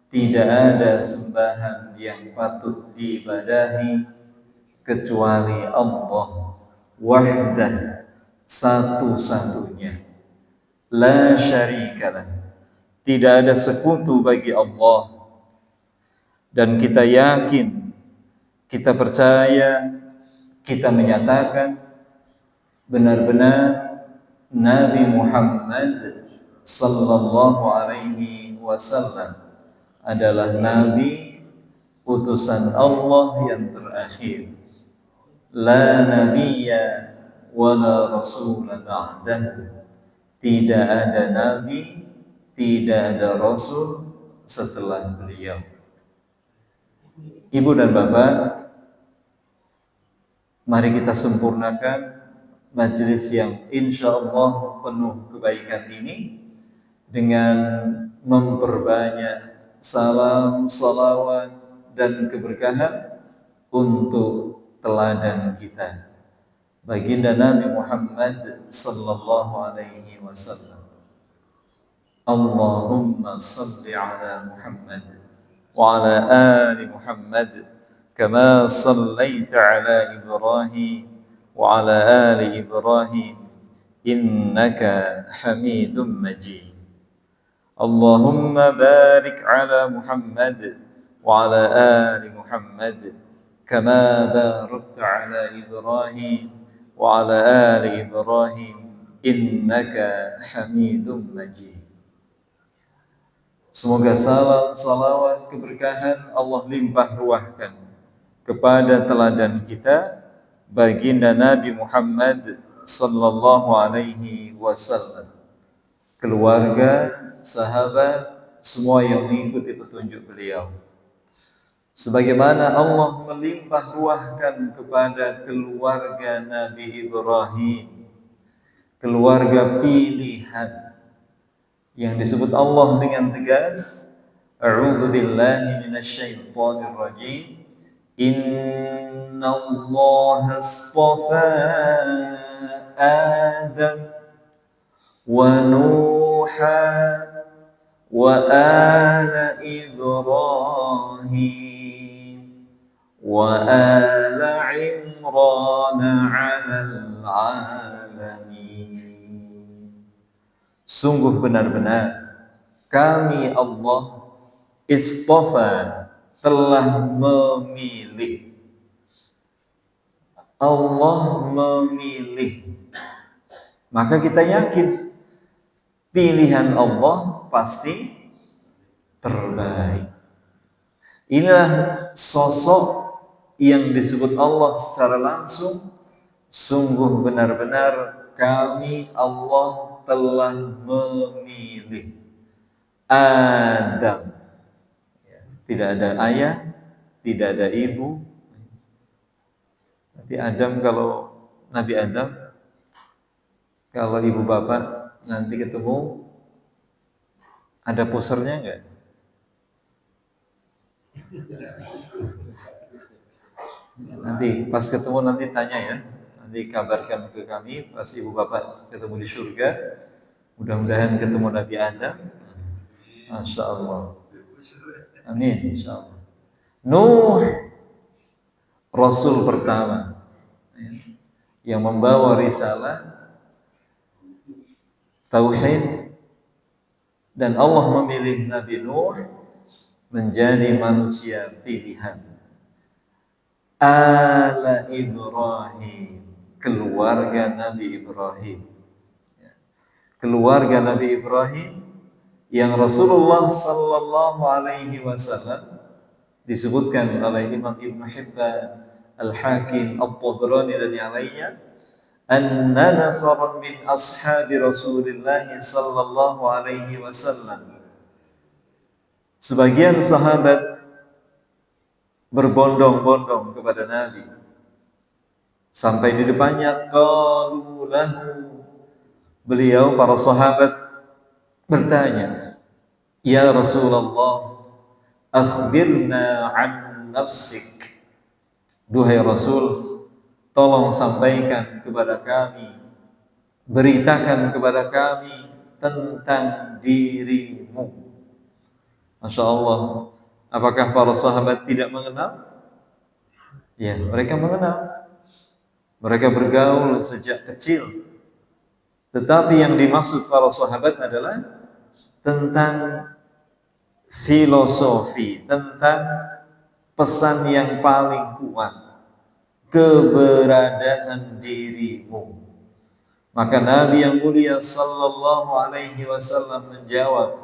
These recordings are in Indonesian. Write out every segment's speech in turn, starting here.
tidak ada sembahan yang patut diibadahi kecuali Allah wahdah, satu-satunya, la syarikalah, tidak ada sekutu bagi Allah. Dan kita yakin, kita percaya, kita menyatakan benar-benar Nabi Muhammad sallallahu alaihi wasallam adalah nabi utusan Allah yang terakhir. La nabiyya wa la rasula ba'dahu. Tidak ada nabi, tidak ada rasul setelah beliau. Ibu dan bapak, mari kita sempurnakan majelis yang insya Allah penuh kebaikan ini dengan memperbanyak salam, salawat, dan keberkahan untuk teladan kita, baginda Nabi Muhammad sallallahu alaihi wasallam. Allahumma salli ala Muhammad wa ala ali Muhammad kama sallaita ala Ibrahim wa ala ali Ibrahim innaka Hamidum Majid. Allahumma barik ala Muhammad wa ala ali Muhammad kama barakta ala Ibrahim wa ala ali Ibrahim innaka Hamidum Majid. Semoga salam, salawat, keberkahan Allah limpah ruahkan kepada teladan kita, baginda Nabi Muhammad sallallahu alaihi wasallam, keluarga, sahabat, semua yang mengikuti petunjuk beliau. Sebagaimana Allah melimpah ruahkan kepada keluarga Nabi Ibrahim, keluarga pilihan, yang disebut Allah dengan tegas, A'udzu billahi minasyaitonir rajim. Inna Allah astafa Adam wa Nuha wa ala Ibrahim wa ala Imran 'alal 'alamin. Sungguh benar-benar kami Allah istafa, telah memilih. Allah memilih. Maka kita yakin pilihan Allah pasti terbaik. Inilah sosok yang disebut Allah secara langsung. Sungguh benar-benar kami Allah telah memilih Adam. Tidak ada ayah, tidak ada ibu. Nanti Adam, kalau Nabi Adam, kalau ibu bapak nanti ketemu, ada posernya enggak? Nanti pas ketemu nanti tanya ya. Nanti kabarkan ke kami pas ibu bapak ketemu di surga. Mudah-mudahan ketemu Nabi Adam. Masya Allah. Amin, insya Allah. Nuh, Rasul pertama yang membawa risalah Tauhid, dan Allah memilih Nabi Nuh menjadi manusia pilihan. Ala Ibrahim, keluarga Nabi Ibrahim. Keluarga Nabi Ibrahim yang Rasulullah sallallahu alaihi wasallam disebutkan oleh Imam Ibn Hibban, Al-Hakim, At-Tabrani dan yang lainnya, anna nafaran min ashabi Rasulillah sallallahu alaihi wasallam, sebagian sahabat berbondong-bondong kepada Nabi sampai di depannya, qalu lahu, beliau para sahabat bertanya, ya Rasulullah, akhbirna an nafsik. Duhai Rasul, tolong sampaikan kepada kami, beritakan kepada kami tentang dirimu. Masya Allah. Apakah para sahabat tidak mengenal? Ya, mereka mengenal. Mereka bergaul sejak kecil. Tetapi yang dimaksud para sahabat adalah tentang filosofi, tentang pesan yang paling kuat, keberadaan dirimu. Maka Nabi yang mulia sallallahu alaihi wasallam menjawab,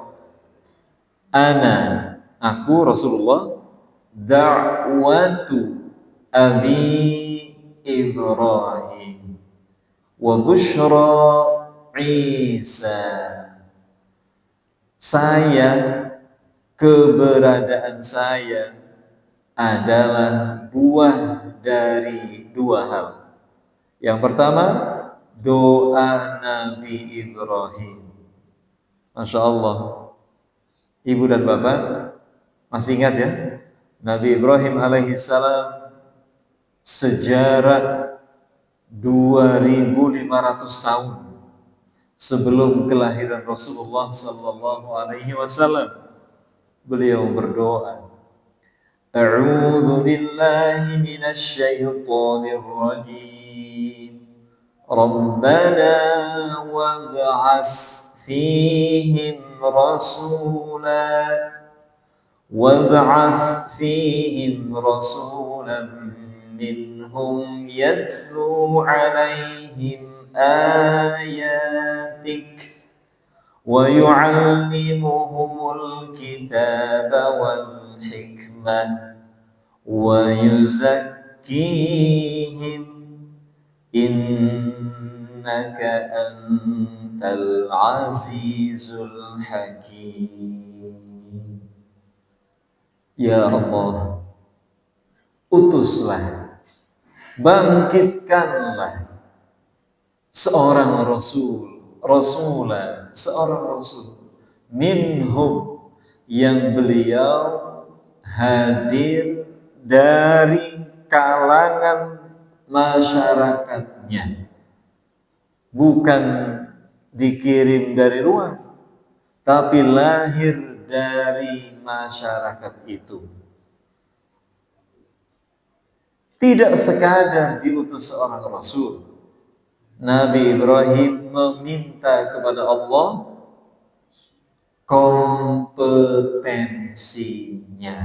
"Ana, aku Rasulullah, da'watu Abi Ibrahim wa bushra Isa." Saya, keberadaan saya adalah buah dari dua hal. Yang pertama, doa Nabi Ibrahim. Masya Allah. Ibu dan bapak masih ingat ya? Nabi Ibrahim alaihissalam sejarah 2500 tahun sebelum kelahiran Rasulullah sallallahu alaihi wasallam, beliau berdoa, A'udzu billahi minasy syaithanir rajim. Rabbana wab'ats fihim rasulan minhum yatlu 'alaihim ayatik wa yu'allimuhumul kitaba wal hikmah wa yuzakkihim innaka antal azizul hakim. Ya Allah, utuslah, bangkitkanlah seorang seorang rasul minhum, yang beliau hadir dari kalangan masyarakatnya, bukan dikirim dari luar, tapi lahir dari masyarakat itu. Tidak sekadar diutus seorang rasul, Nabi Ibrahim meminta kepada Allah kompetensinya.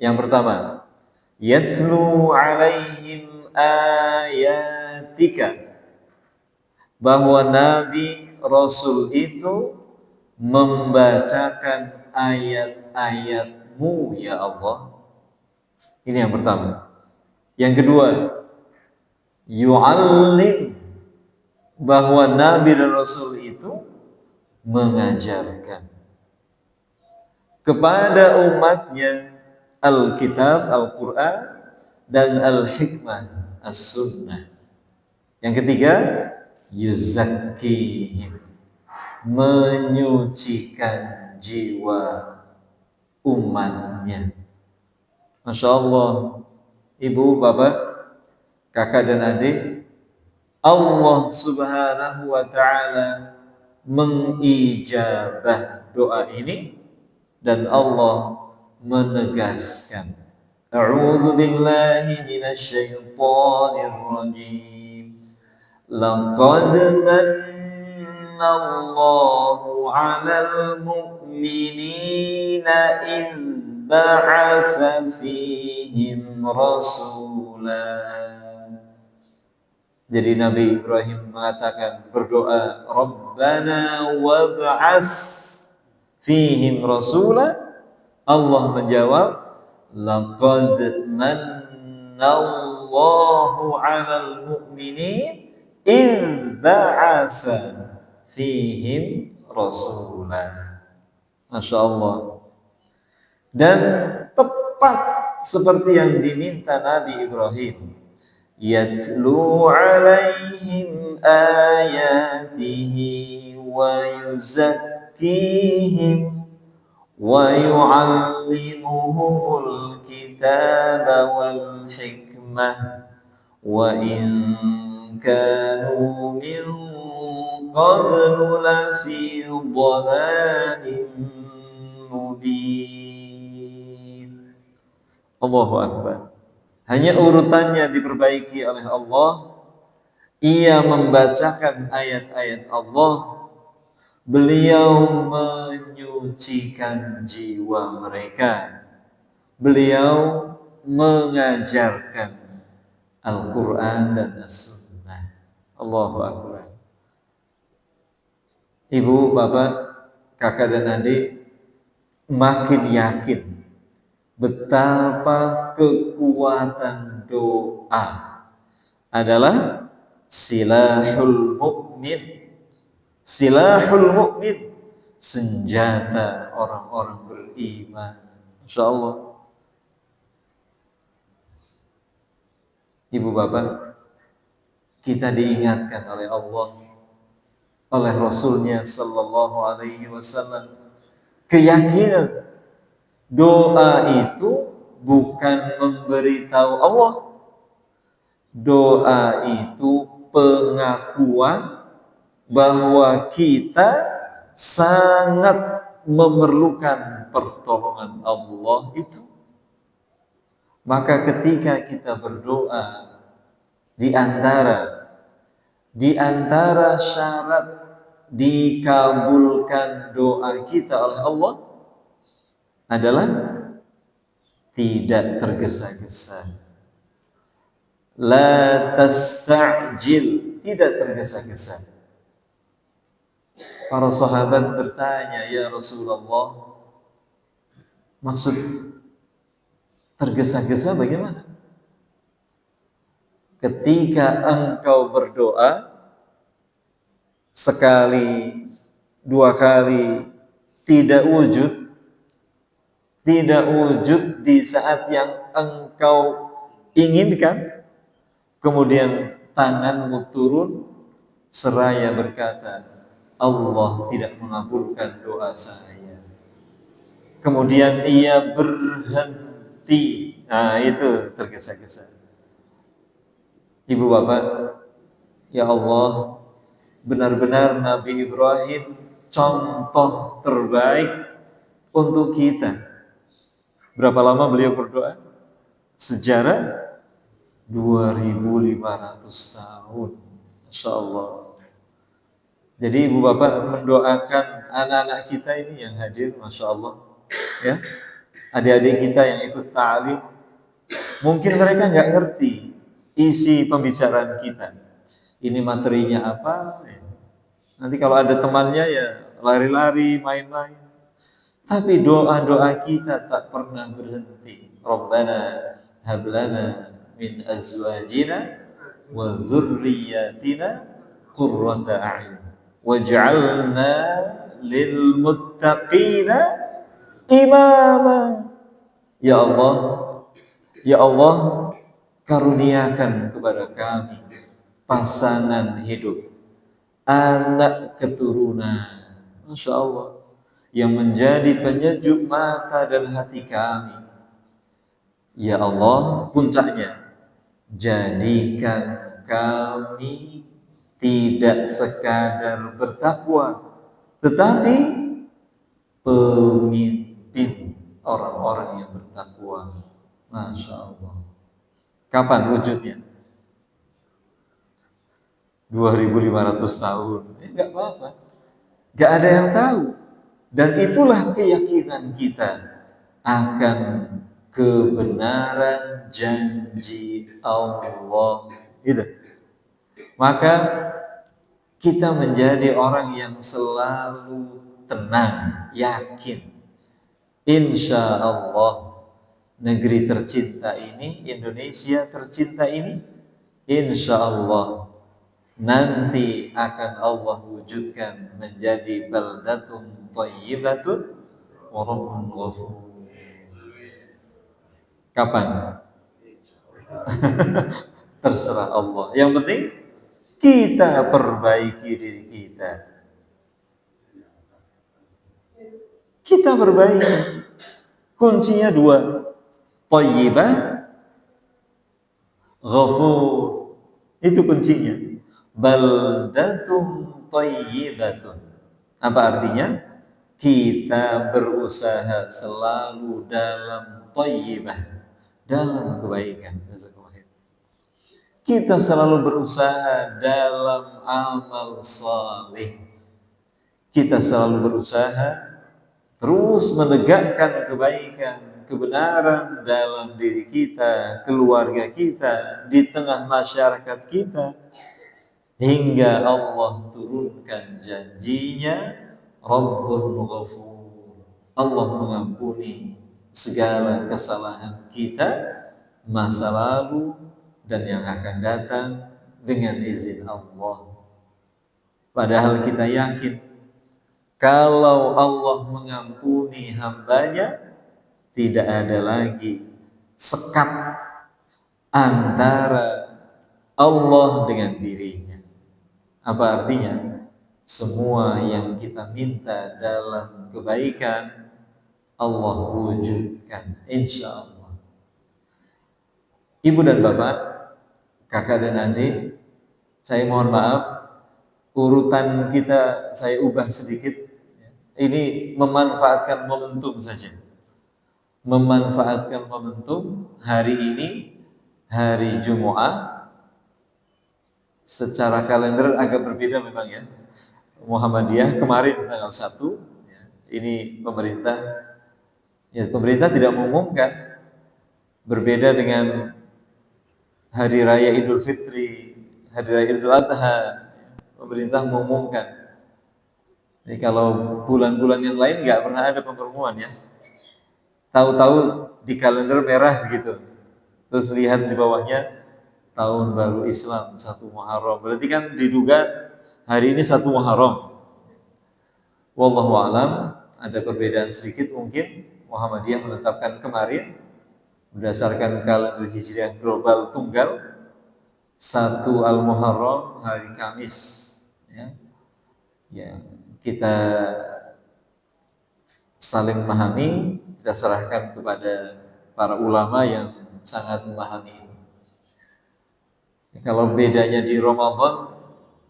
Yang pertama, yatlu alaihim ayatika, bahwa Nabi Rasul itu membacakan ayat-ayat-Mu ya Allah. Ini yang pertama. Yang kedua, yu'allim, bahwa Nabi dan Rasul itu mengajarkan kepada umatnya Alkitab, Al-Quran, dan Al-Hikmah, As-Sunnah. Yang ketiga, yuzakkihim, menyucikan jiwa umatnya. Masya Allah, ibu, bapak, kakak dan adik, Allah subhanahu wa ta'ala mengijabah doa ini, dan Allah menegaskan, A'udzu billahi minasy syaithanir rajim. Laqad manna Allahu 'alal mu'minina idz ba'atsa fihim rasulan. Jadi Nabi Ibrahim mengatakan, berdoa, Rabbana wab'ats fihim rasulan. Allah menjawab, laqad mannallahu 'alal mu'minin idz ba'atsa fihim rasulan. Masya Allah. Dan tepat seperti yang diminta Nabi Ibrahim, yatlu 'alaihim ayatihi wa yuzakkihim wa yu'allimuhumul kitaba wal hikmah wa in kanu min qablu lafi dhalalin mubin. Allahu Akbar. Hanya urutannya diperbaiki oleh Allah. Ia membacakan ayat-ayat Allah. Beliau menyucikan jiwa mereka. Beliau mengajarkan Al-Quran dan As-Sunnah. Allahu Akbar. Ibu, bapak, kakak dan adik makin yakin betapa kekuatan doa adalah silahul mukmin. Silahul mukmin, senjata orang-orang beriman. Insya Allah. Ibu bapak, kita diingatkan oleh Allah, oleh Rasulnya Sallallahu Alaihi Wasallam, keyakinan doa itu bukan memberitahu Allah. Doa itu pengakuan bahwa kita sangat memerlukan pertolongan Allah itu. Maka ketika kita berdoa, di antara syarat dikabulkan doa kita oleh Allah adalah tidak tergesa-gesa. La tasta'jil, tidak tergesa-gesa. Para sahabat bertanya, ya Rasulullah, maksud tergesa-gesa bagaimana? Ketika engkau berdoa sekali, dua kali tidak wujud di saat yang engkau inginkan, kemudian tanganmu turun seraya berkata, Allah tidak mengabulkan doa saya. Kemudian ia berhenti. Nah, itu tergesa-gesa. Ibu bapak, ya Allah, benar-benar Nabi Ibrahim contoh terbaik untuk kita. Berapa lama beliau berdoa? Sejarah 2500 tahun. Masya Allah. Jadi ibu bapak mendoakan anak-anak kita ini yang hadir, Masya Allah, ya, adik-adik kita yang ikut ta'lim, mungkin mereka nggak ngerti isi pembicaraan kita. Ini materinya apa? Nanti kalau ada temannya ya lari-lari, main-main. Tapi doa-doa kita tak pernah berhenti. Rabbana hablana min azwajina wa dzurriyyatina qurrata a'yun waj'alna lil muttaqina imama. Ya Allah, ya Allah, karuniakan kepada kami pasangan hidup, anak keturunan, Masya Allah, yang menjadi penyejuk mata dan hati kami. Ya Allah, puncaknya, jadikan kami tidak sekadar bertakwa, tetapi pemimpin orang-orang yang bertakwa. Masya Allah. Kapan wujudnya? 2500 tahun. Enggak apa-apa. Enggak ada yang tahu. Dan itulah keyakinan kita akan kebenaran janji Allah. Gitu. Maka kita menjadi orang yang selalu tenang, yakin. Insya Allah negeri tercinta ini, Indonesia tercinta ini, insya Allah nanti akan Allah wujudkan menjadi baldatun thayyibatun wa rabbun ghafur. Kapan? Terserah Allah. Yang penting kita perbaiki diri kita. Kita perbaiki. Kuncinya dua. Thayyibah, ghafur. Itu kuncinya. Baldatun thayyibatun. Apa artinya? Kita berusaha selalu dalam thayyibah, dalam kebaikan. Kita selalu berusaha dalam amal saleh. Kita selalu berusaha terus menegakkan kebaikan, kebenaran dalam diri kita, keluarga kita, di tengah masyarakat kita, hingga Allah turunkan janjinya, Rabbul Ghafur. Allah mengampuni segala kesalahan kita, masa lalu dan yang akan datang dengan izin Allah. Padahal kita yakin kalau Allah mengampuni hambanya, tidak ada lagi sekat antara Allah dengan dirinya. Apa artinya? Semua yang kita minta dalam kebaikan, Allah wujudkan, insya Allah. Ibu dan bapak, kakak dan adik, saya mohon maaf, urutan kita saya ubah sedikit. Ini memanfaatkan momentum saja. Memanfaatkan momentum hari ini, hari Jumat, secara kalender agak berbeda memang ya. Muhammadiyah kemarin tanggal 1, ini pemerintah tidak mengumumkan, berbeda dengan hari raya Idul Fitri, hari raya Idul Adha, pemerintah mengumumkan. Jadi kalau bulan-bulan yang lain nggak pernah ada pengumuman ya. Tahu-tahu di kalender merah gitu. Terus lihat di bawahnya tahun baru Islam 1 Muharram. Berarti kan diduga hari ini 1 Muharram. Wallahu a'lam, ada perbedaan sedikit mungkin. Muhammadiyah menetapkan kemarin berdasarkan kalender Hijriah global tunggal 1 Al-Muharram hari Kamis ya. Kita saling memahami, kita serahkan kepada para ulama yang sangat memahami itu. Kalau bedanya di Ramadan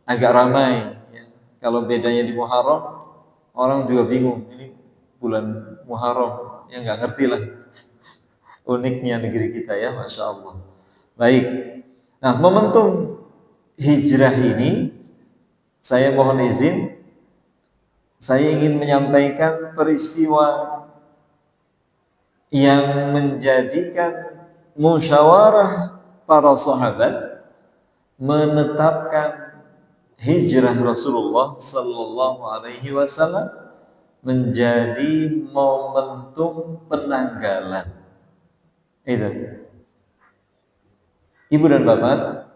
agak ramai ya. Kalau bedanya di Muharram orang juga bingung, ini bulan Muharram ya, nggak ngerti lah uniknya negeri kita ya, Masya Allah. Baik, nah momentum hijrah ini saya mohon izin, saya ingin menyampaikan peristiwa yang menjadikan musyawarah para sahabat menetapkan hijrah Rasulullah Sallallahu Alaihi Wasallam menjadi momentum penanggalan. Itu, ibu dan bapak,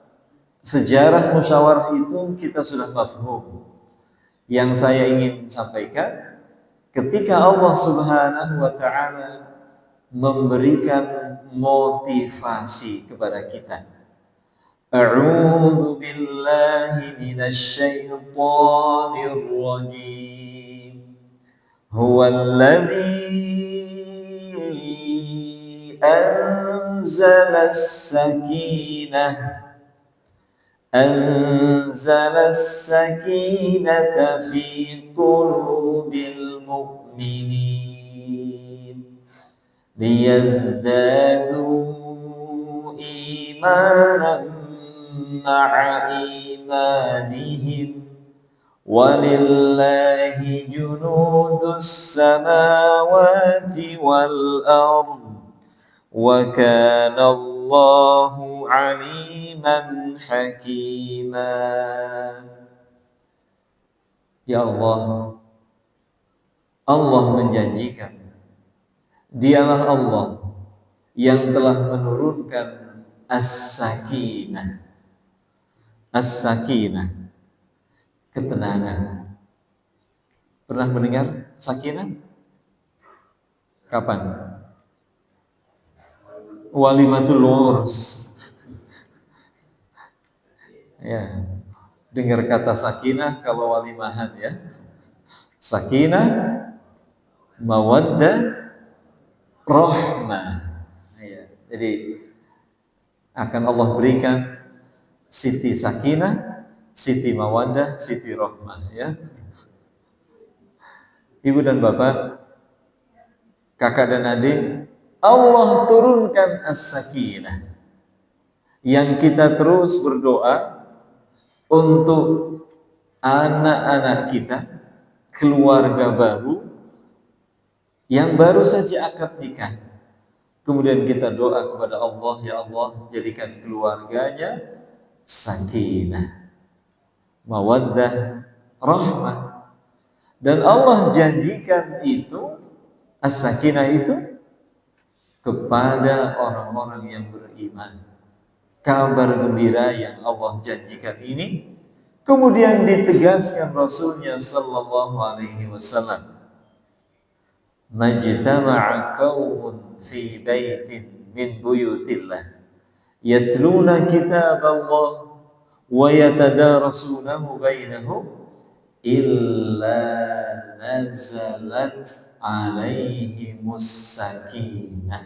sejarah musyawarah itu kita sudah mafhum. Yang saya ingin sampaikan, ketika Allah Subhanahu wa Ta'ala memberikan motivasi kepada kita, A'udzu billahi minasyaitonir rajim. Huwallazi أنزل السكينة في قلوب المؤمنين ليزدادوا إيمانا مع إيمانهم ولله جنود السماوات والأرض وكان الله عليما حكيما. Ya Allah, Allah menjanjikan, Dialah Allah yang telah menurunkan as-sakinah. As-sakinah, ketenangan. Pernah mendengar sakinah? Kapan? Walimatul Urs. Ya, dengar kata sakinah kalau walimahan ya. Sakinah, mawaddah, rahmah. Ya, jadi akan Allah berikan siti sakinah, siti mawaddah, siti rahmah ya. Ibu dan bapak, kakak dan adik, Allah turunkan as-sakinah. Yang kita terus berdoa untuk anak-anak kita, keluarga baru yang baru saja akad nikah. Kemudian kita doa kepada Allah, ya Allah, jadikan keluarganya sakinah, mawaddah, rahmah. Dan Allah janjikan itu, as-sakinah itu, kepada orang-orang yang beriman. Kabar gembira yang Allah janjikan ini kemudian ditegaskan Rasulnya sallallahu alaihi wasallam. Majtama'a qaumun fi baitin min buyutillah yatluna kitaballah wa yatadarasunahu bainahum illa nazalat alaihimus sakinah.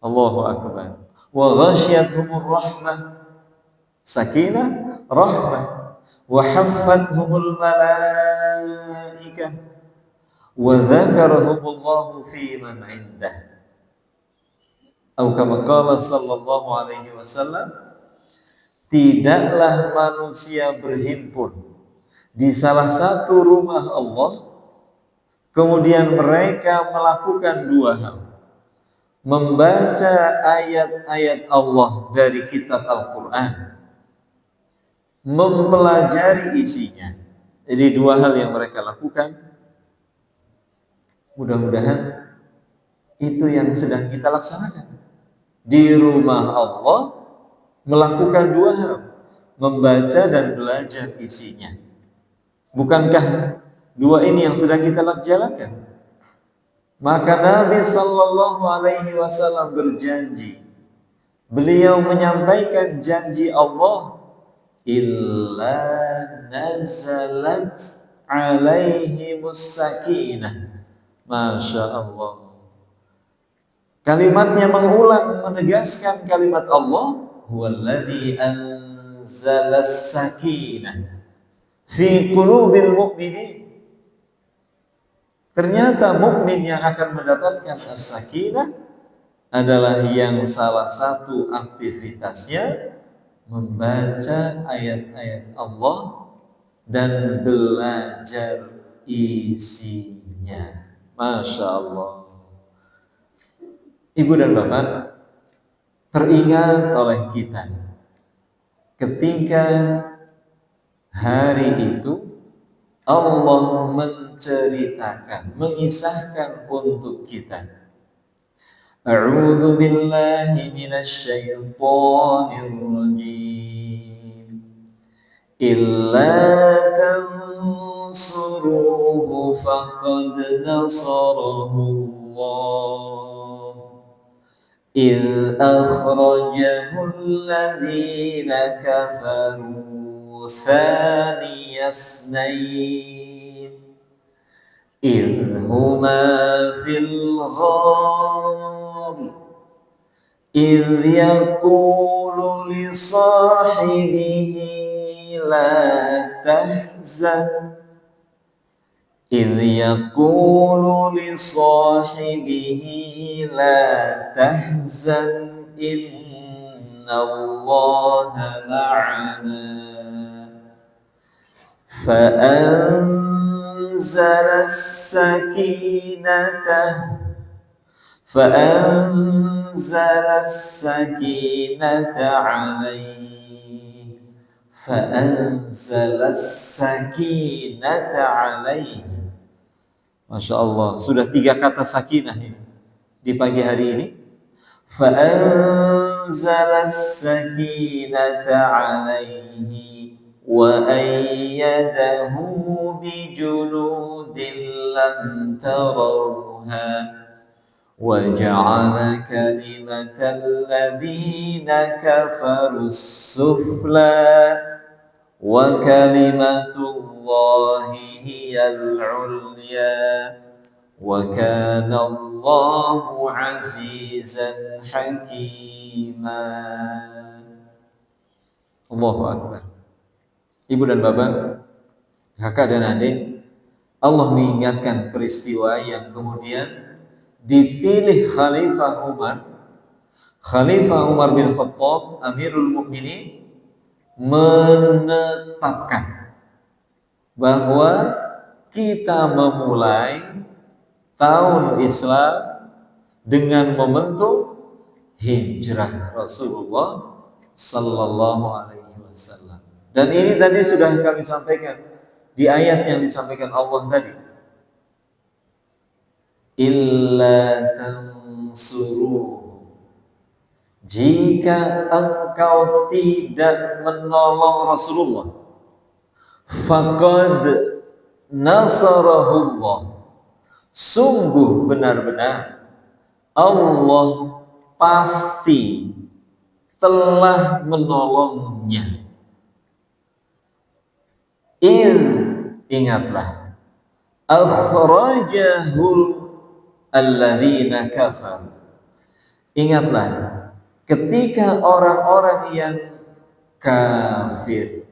Allahu akbar. Wa ghasyiyatuhumur rahmah, sakinah, rahmah, wa haffathumul malaikah, wa dzakarahumullahu fi man indah. Atau kama qala sallallahu alaihi wasallam, tidaklah manusia berhimpun di salah satu rumah Allah kemudian mereka melakukan dua hal: membaca ayat-ayat Allah dari kitab Al-Quran, mempelajari isinya. Jadi dua hal yang mereka lakukan. Mudah-mudahan itu yang sedang kita laksanakan. Di rumah Allah melakukan dua hal, membaca dan belajar isinya. Bukankah dua ini yang sedang kita jalankan? Maka Nabi sallallahu alaihi wasallam berjanji, beliau menyampaikan janji Allah, illa nazalat alaihimus sakinah. Masya Allah. Kalimatnya mengulang, menegaskan kalimat Allah, huwallazi anzalas sakinah fi qulubil mu'minin. Ternyata mukmin yang akan mendapatkan as-sakinah adalah yang salah satu aktivitasnya membaca ayat-ayat Allah dan belajar isinya. Masya Allah. Ibu dan Bapak, teringat oleh kita ketika hari itu Allah menceritakan, mengisahkan untuk kita. A'udzu billahi minasy syaithanir rajim. Illa tansuruhu faqad nasarahu Allah. إذ أخرجه الذين كفروا ثاني اثنين إذ هما في الغار إذ يقول لصاحبه لا تحزن إذ يقول لصاحبه لا تحزن إن الله معنا فأنزل السكينة عليه. Masya Allah, sudah 3 kata sakinah ini di pagi hari ini. Fa'anzalas sakinata alaihi wa ayyadahu bijunudin lam tarawha wa ja'ala kalimatal ladzina kafarus sufla wa kalimatullahi hiyal ulya wa kana Allahu azizan hakima. Allahu akbar. Ibu dan bapak, kakak dan adik, Allah mengingatkan peristiwa yang kemudian dipilih Khalifah Umar bin Khattab, Amirul Mukminin, menetapkan bahwa kita memulai tahun Islam dengan momentum hijrah Rasulullah Sallallahu Alaihi Wasallam. Dan ini tadi sudah kami sampaikan di ayat yang disampaikan Allah tadi. Illa tansuruhu, jika engkau tidak menolong Rasulullah, faqad nasarahullah, sungguh benar-benar Allah pasti telah menolongnya. Ingatlah, akhrajahul alladzina kafar. Ingatlah ketika orang-orang yang kafir,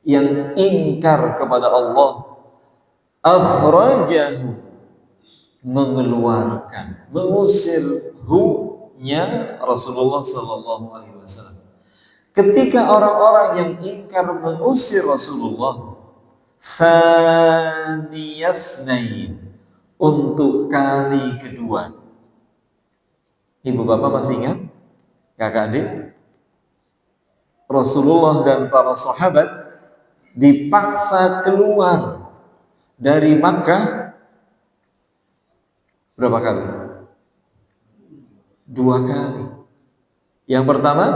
yang ingkar kepada Allah, akhrajahu, mengeluarkan, mengusir hu-nya Rasulullah Sallallahu Alaihi Wasallam. Ketika orang-orang yang ingkar mengusir Rasulullah, thaniyasnain, untuk kali kedua. Ibu bapak masih ingat? Kakak adik? Rasulullah dan para sahabat dipaksa keluar dari Makkah berapa kali? 2 kali. Yang pertama,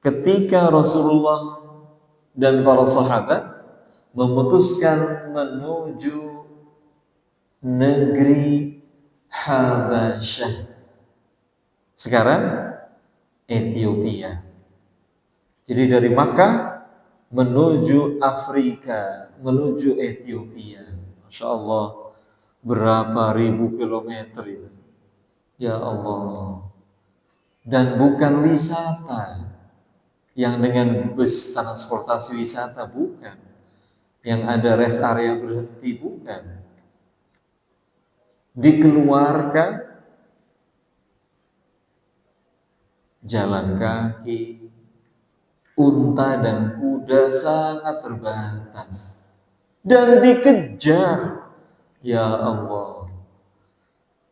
ketika Rasulullah dan para sahabat memutuskan menuju negeri Habasyah, sekarang Ethiopia. Jadi dari Makkah menuju Afrika, menuju Ethiopia. Masya Allah, berapa ribu kilometer itu. Ya Allah. Dan bukan wisata yang dengan bus transportasi wisata, bukan. Yang ada rest area berhenti, bukan. Dikeluarkan jalan kaki, unta dan kuda sangat terbatas, dan dikejar. Ya Allah,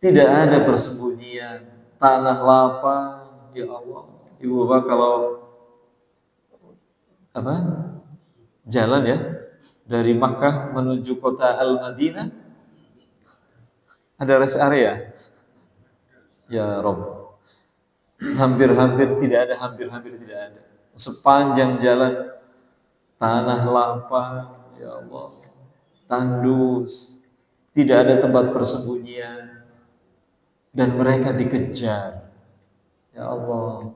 tidak ada persembunyian, tanah lapang. Ya Allah, ibu bapak kalau jalan ya dari Makkah menuju kota Al-Madinah, ada rest area. Ya Rob, hampir-hampir tidak ada, hampir-hampir tidak ada. Sepanjang jalan tanah lapang, ya Allah, tandus, tidak ada tempat persembunyian, dan mereka dikejar. Ya Allah,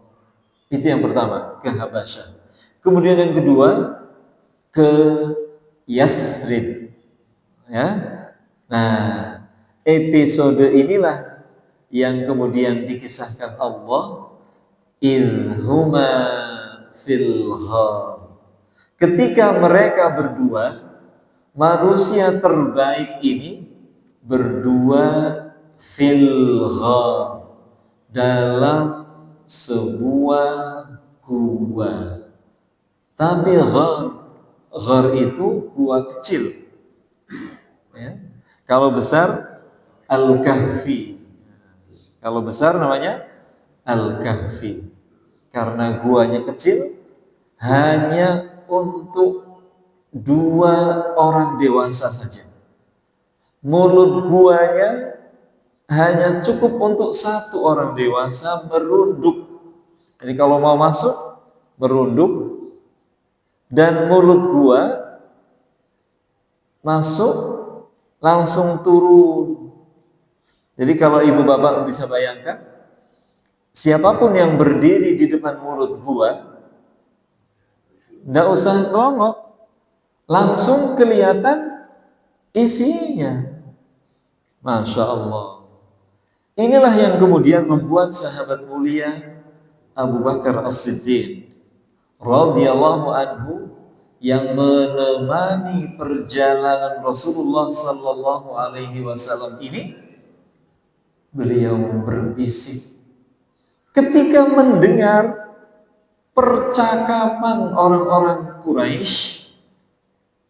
itu yang pertama, ke Habasyah. Kemudian yang kedua, ke Yasrib. Ya, nah episode inilah yang kemudian dikisahkan Allah, ilhuma fil ghar. Ketika mereka berdua, manusia terbaik ini berdua fil ghar, dalam sebuah gua. Tapi ghar itu gua kecil. Ya. Kalau besar Al-Kahfi. Kalau besar namanya Al-Kahfi. Karena guanya kecil, hanya untuk 2 orang dewasa saja. Mulut guanya hanya cukup untuk 1 orang dewasa merunduk. Jadi kalau mau masuk, merunduk. Dan mulut gua masuk langsung turun. Jadi kalau ibu bapak bisa bayangkan, siapapun yang berdiri di depan mulut gua, nggak usah nongok, langsung kelihatan isinya. Masya Allah. Inilah yang kemudian membuat sahabat mulia Abu Bakar As-Siddiq radhiyallahu anhu yang menemani perjalanan Rasulullah Sallallahu Alaihi Wasallam ini, beliau berbisik ketika mendengar percakapan orang-orang Quraisy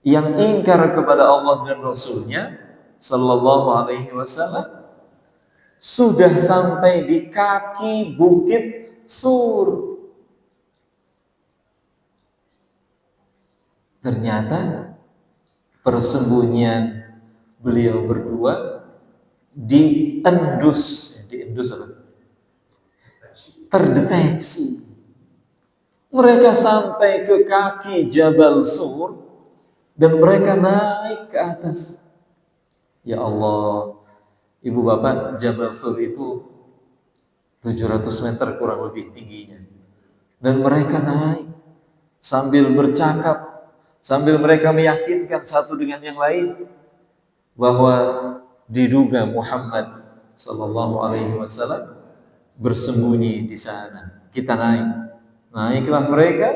yang ingkar kepada Allah dan Rasulnya Sallallahu Alaihi Wasallam, sudah sampai di kaki bukit Sur. Ternyata persembunyian beliau berdua diendus apa? Terdeteksi. Mereka sampai ke kaki Jabal Sur dan mereka naik ke atas. Ya Allah, ibu bapak, Jabal Sur itu 700 meter kurang lebih tingginya. Dan mereka naik sambil bercakap, sambil mereka meyakinkan satu dengan yang lain bahwa diduga Muhammad Sallallahu Alaihi Wasallam bersembunyi di sana. Kita naiklah mereka.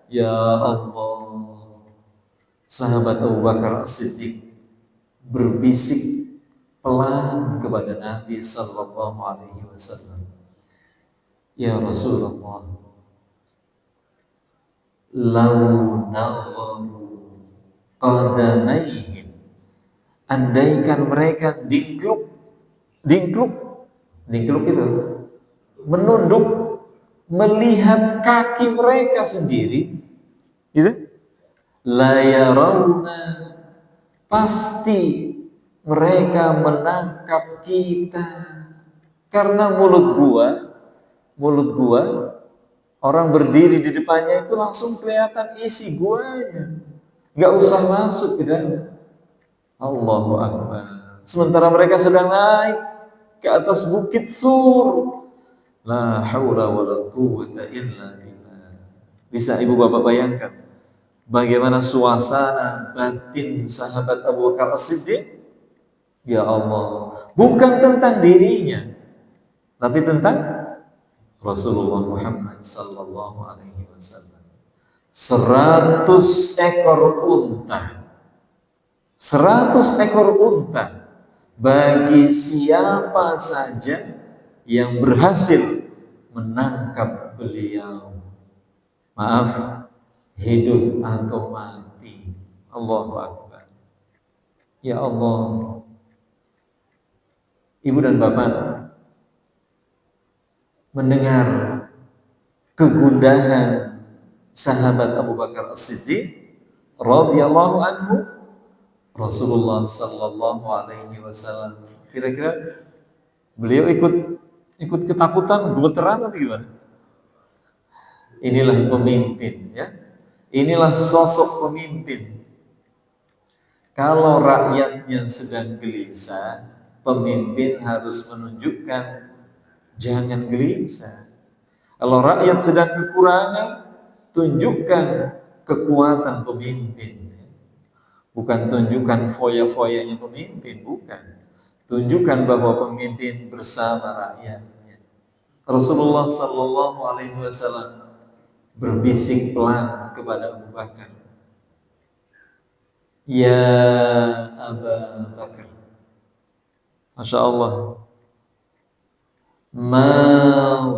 Ya Allah, sahabat Abu Bakar As-Siddiq berbisik pelan kepada Nabi Sallallahu Alaihi Wasallam, ya Rasulullah, lau nazaru qadamaihim, andaikan mereka dingkluk itu menunduk melihat kaki mereka sendiri, itu la yarawna, pasti mereka menangkap kita. Karena mulut gua orang berdiri di depannya itu langsung kelihatan isi guanya, nggak usah masuk ke dalam. Allahu Akbar. Sementara mereka sedang naik ke atas bukit Sur. La haula wala quwwata illa billah. Bisa ibu bapak bayangkan bagaimana suasana batin sahabat Abu Bakar As-Siddiq? Ya Allah, bukan tentang dirinya, tapi tentang Rasulullah Muhammad Sallallahu Alaihi Wasallam. 100 ekor unta, 100 ekor unta bagi siapa saja yang berhasil menangkap beliau. Maaf, hidup atau mati. Allahu Akbar. Ya Allah, ibu dan bapak, mendengar kegundahan sahabat Abu Bakar As-Siddiq radhiyallahu anhu, Rasulullah Sallallahu Alaihi Wasallam kira-kira beliau ikut ketakutan, gemeteran atau gimana? Inilah pemimpin, ya. Inilah sosok pemimpin. Kalau rakyatnya sedang gelisah, pemimpin harus menunjukkan jangan gelisah. Kalau rakyat sedang kekurangan, tunjukkan kekuatan pemimpin. Bukan tunjukkan foya-foyanya pemimpin, bukan. Tunjukkan bahwa pemimpin bersama rakyatnya. Rasulullah Sallallahu Alaihi Wasallam berbisik pelan kepada Abu Bakar, ya Abu Bakar, Masya Allah, ma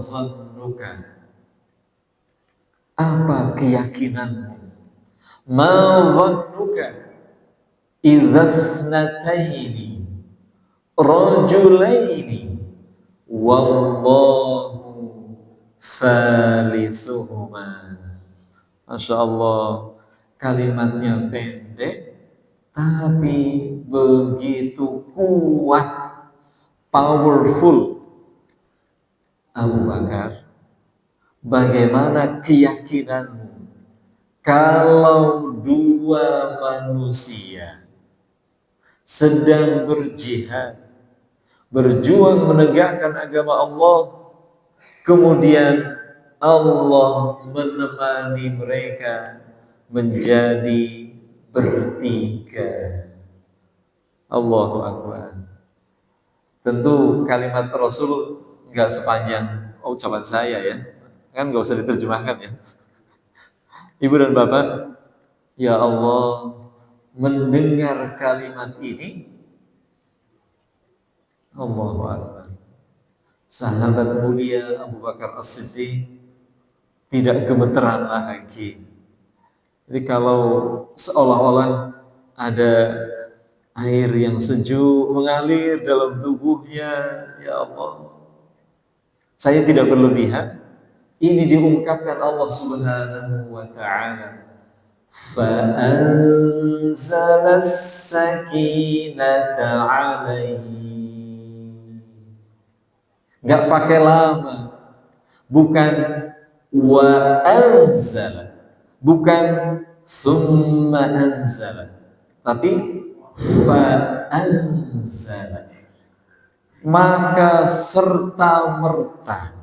zannuka, apa keyakinanmu, ma zannuka idzasnataini rajulaini wallahu salisuhuma. Masya Allah, kalimatnya pendek tapi begitu kuat, powerful. Abu Bakar, bagaimana keyakinanmu kalau dua manusia sedang berjihad, berjuang menegakkan agama Allah, kemudian Allah menemani mereka menjadi bertiga. Allahu Akbar. Tentu kalimat Rasul nggak sepanjang ucapan saya, ya, kan nggak usah diterjemahkan, ya. Ibu dan bapak, Ya Allah, mendengar kalimat ini, Allahu Akbar. Sahabat mulia Abu Bakar As-Siddiq tidak gemeteran lagi. Jadi kalau seolah-olah ada air yang sejuk mengalir dalam tubuhnya, ya Allah, saya tidak berlebihan. Ini diungkapkan Allah Subhanahu wa taala. فَأَنزَلَ السَّكِينَةَ عَلَيْهِ. Nggak pakai lama, bukan wa anzala, bukan summa anzala, tapi fa anzala, maka serta merta,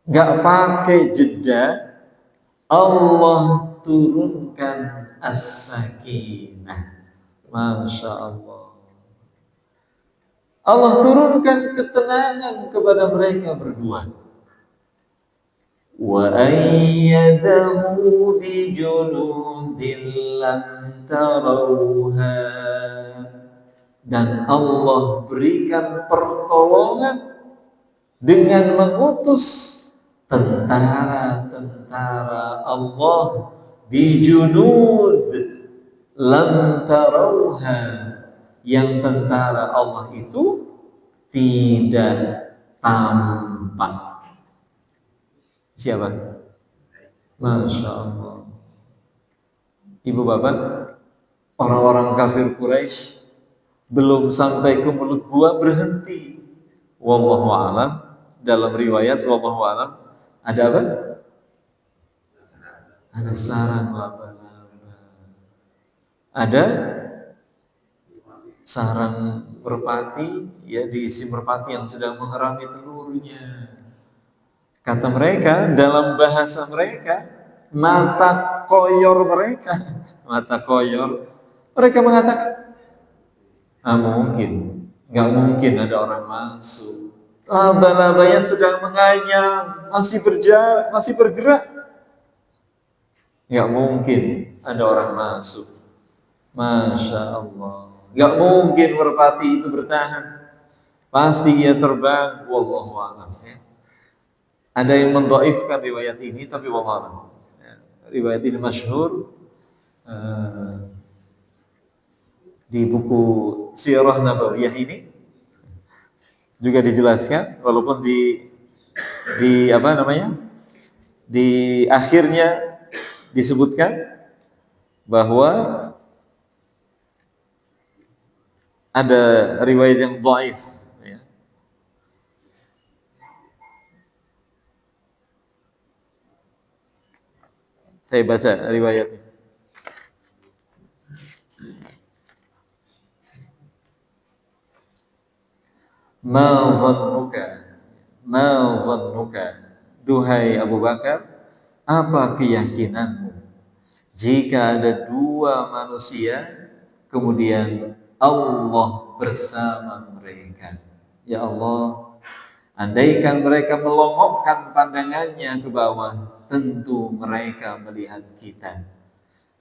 nggak pakai jeda, Allah turunkan as-sakinah. Masya Allah. Allah turunkan ketenangan kepada mereka berdua. Wa ayyadahu bi junudin lam tarawha. Dan Allah berikan pertolongan dengan mengutus tentara-tentara Allah bi junud lam tarawha, yang tentara Allah itu tidak tampak. Siapa? Masya Allah. Ibu bapak, orang-orang kafir Quraisy belum sampai ke mulut gua berhenti. Wallahu a'lam. Dalam riwayat wallahu a'lam ada apa? Ada sarang laba-laba. Ada sarang merpati, ya, diisi merpati yang sedang mengerami telurnya. Kata mereka, dalam bahasa mereka, mata koyor mereka, mata koyor. Mereka mengatakan, mungkin, nggak mungkin ada orang masuk. Laba-labanya sedang menganyam, masih berjalan, masih bergerak. Nggak mungkin ada orang masuk. Masya Allah. Nggak mungkin merpati itu bertahan. Pasti ia terbang. Wallahu a'lam. Ada yang mendhaifkan riwayat ini, tapi wallahu a'lam. Riwayat ini masyhur di buku Sirah Nabawiyah ini juga dijelaskan, walaupun di apa namanya, di akhirnya disebutkan bahwa ada riwayat yang dhaif, ya. Saya baca riwayatnya. Ma dhannuka, duhai Abu Bakar, apa keyakinanmu jika ada dua manusia kemudian Allah bersama mereka? Ya Allah, andaikan mereka melongokkan pandangannya ke bawah, tentu mereka melihat kita.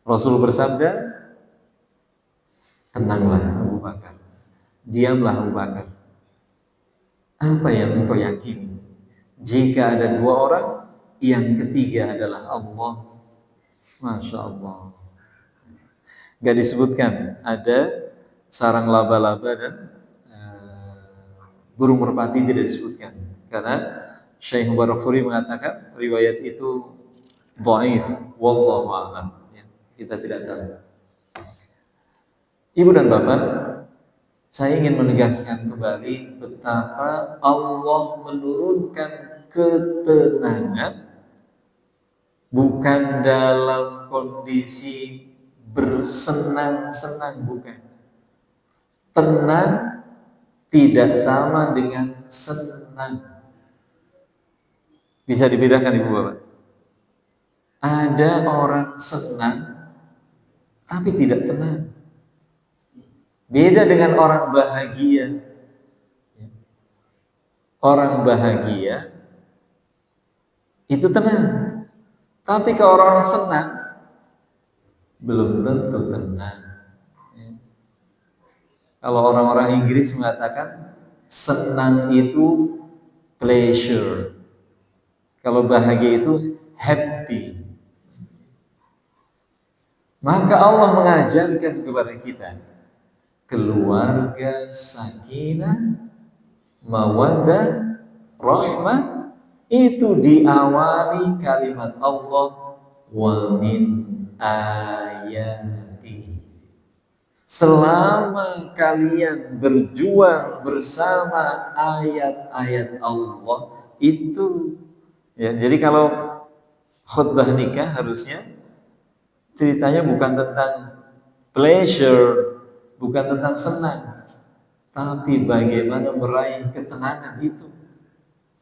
Rasul bersabda, tenanglah Abu Bakar, diamlah Abu Bakar. Apa yang engkau yakini? Jika ada dua orang, yang ketiga adalah Allah. Masya Allah. Gak disebutkan ada sarang laba-laba dan burung merpati, tidak disebutkan. Karena Syekh Mubarakfuri mengatakan riwayat itu dhaif, wallahu a'lam. Ya, kita tidak tahu. Ibu dan bapak, saya ingin menegaskan kembali betapa Allah menurunkan ketenangan bukan dalam kondisi bersenang-senang, bukan. Tenang tidak sama dengan senang. Bisa dibedakan Ibu Bapak? Ada orang senang tapi tidak tenang. Beda dengan orang bahagia. Orang bahagia itu tenang. Tapi kalau orang senang, belum tentu tenang. Ya. Kalau orang-orang Inggris mengatakan senang itu pleasure, kalau bahagia itu happy. Maka Allah mengajarkan kepada kita keluarga sakinah, mawaddah, rahmah itu diawali kalimat Allah wa min ayati. Selama kalian berjuang bersama ayat-ayat Allah itu ya, jadi kalau khutbah nikah harusnya ceritanya bukan tentang pleasure, bukan tentang senang, tapi bagaimana meraih ketenangan itu.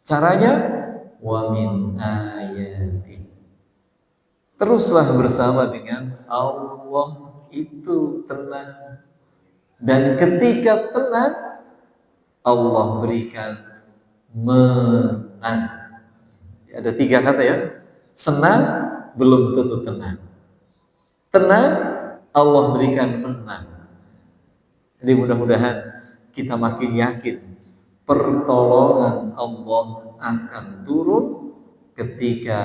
Caranya wa min ayati. Teruslah bersama dengan Allah itu tenang. Dan ketika tenang, Allah berikan menang. Ada 3 kata ya. Senang belum tentu tenang. Tenang Allah berikan menang. Jadi mudah-mudahan kita makin yakin pertolongan Allah akan turun ketika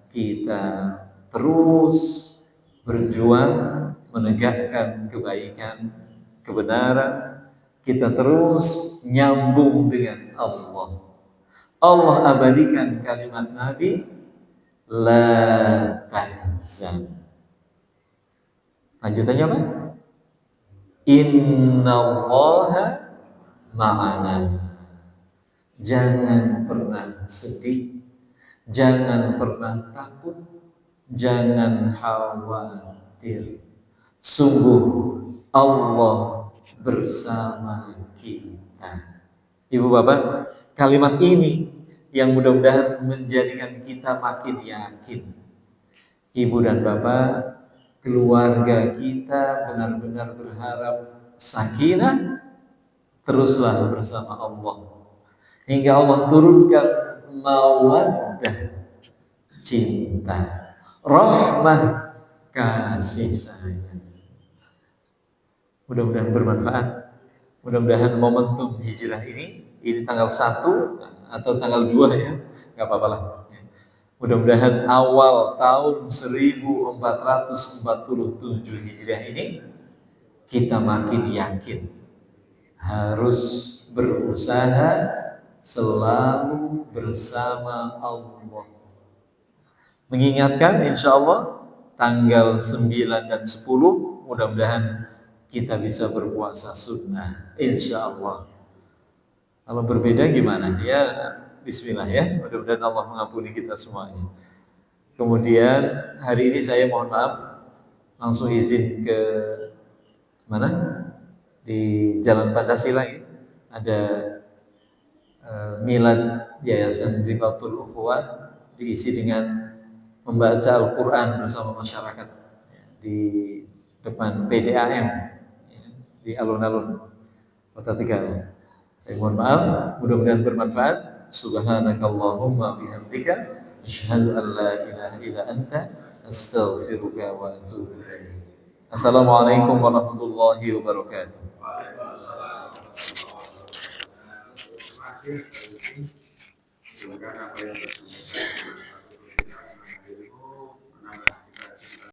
kita terus berjuang menegakkan kebaikan, kebenaran, kita terus nyambung dengan Allah. Allah abadikan kalimat Nabi, la tahzan. Lanjutannya apa? Innallaha ma'ana. Jangan pernah sedih, jangan pernah takut, jangan khawatir. Sungguh Allah bersama kita. Ibu bapak, kalimat ini yang mudah-mudahan menjadikan kita makin yakin. Ibu dan bapak, keluarga kita benar-benar berharap sakinah, teruslah bersama Allah hingga Allah turunkan mawaddah, cinta, rahmah, kasih sayang. Mudah-mudahan bermanfaat. Mudah-mudahan momentum hijrah ini tanggal 1 atau tanggal 2 ya, nggak apa-apa lah. Mudah-mudahan awal tahun 1447 Hijriah ini kita makin yakin harus berusaha selalu bersama Allah. Mengingatkan insya Allah tanggal 9 dan 10 mudah-mudahan kita bisa berpuasa sunnah insya Allah. Kalau berbeda gimana? Ya bismillah ya, mudah-mudahan Allah mengampuni kita semuanya. Kemudian hari ini saya mohon maaf langsung izin ke mana? Di Jalan Pancasila ini ada milad Yayasan Ribatul Ukhuwah, diisi dengan membaca Al-Quran bersama masyarakat ya, di depan PDAM ya, di alun-alun Kota Tegal. Saya mohon maaf, mudah-mudahan bermanfaat. Subhanakallahumma bihamdika asyhadu an la ilaha illa anta astaghfiruka wa atubu ilaik. Assalamualaikum warahmatullahi wabarakatuh. Silakan apa yang